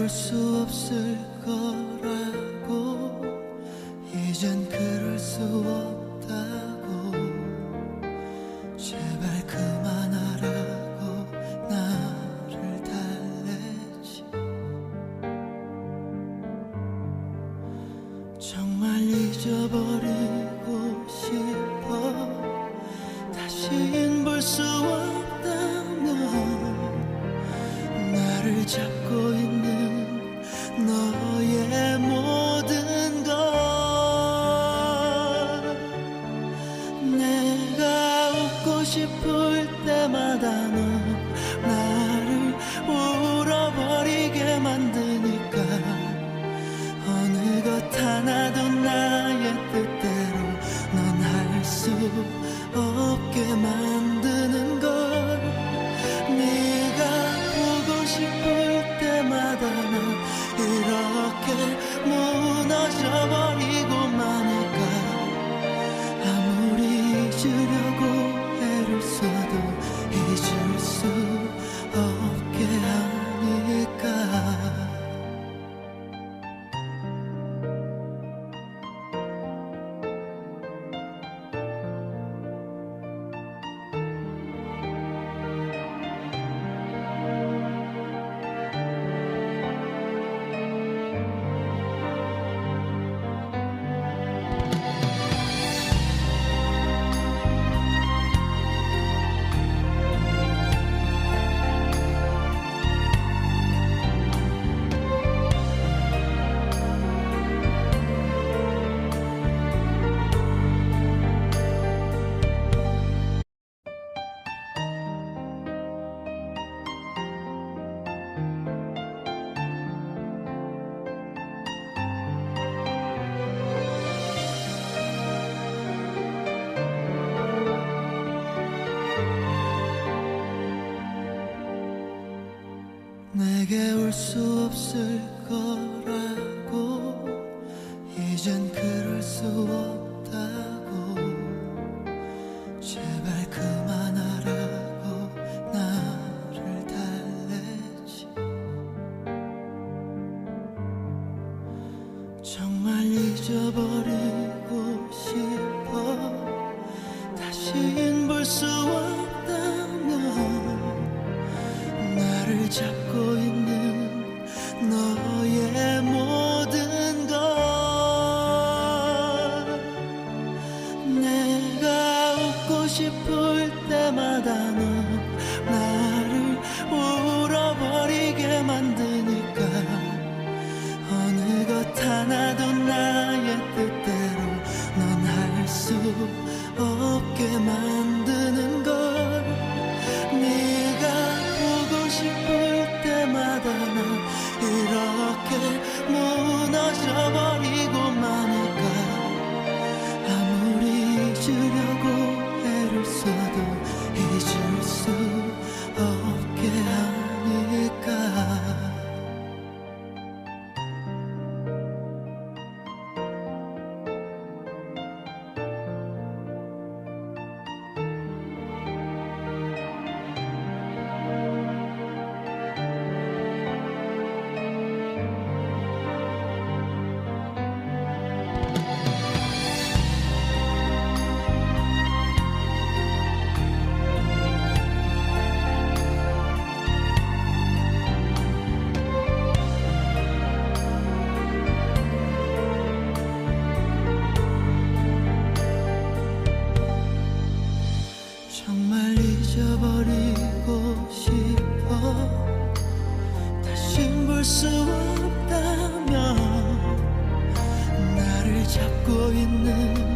수 없을 거라고 이젠 그럴 수 없다고 제발 그만하라고 나를 달래지 정말 잊어버리고 싶어 다신 볼 수 없다면 나를 잡고 있는 너의 모든 것 내가 웃고 싶을 때마다 넌 나를 울어버리게 만드니까 어느 것 하나도 나의 뜻대로 넌 할 수 없게 만드는 걸 네가 보고 싶을 때마다 난 이렇게 무너져버리고만 할까 아무리 잊으려고 애를 써도 잊을 수 없게 하니까 내게 올 수 없을 거라고 이젠 그럴 수 없다고 제발 그만하라고 나를 달래지 정말 잊어버리고 싶어 다신 볼 수 없다면 나를 잡고 있는 너의 모든 것 내가 웃고 싶을 때마다 넌 나를 울어버리게 만드니까 어느 것 하나도 나의 뜻대로 넌 할 수 없게 만드는 걸 네가 보고 싶을 때마다 난 이렇게 무너져버리고만 할까 아무리 잊으려고 애를 써도 잊을 수 없게 하니까 정말 잊어버리고 싶어 다신 볼 수 없다면 나를 잡고 있는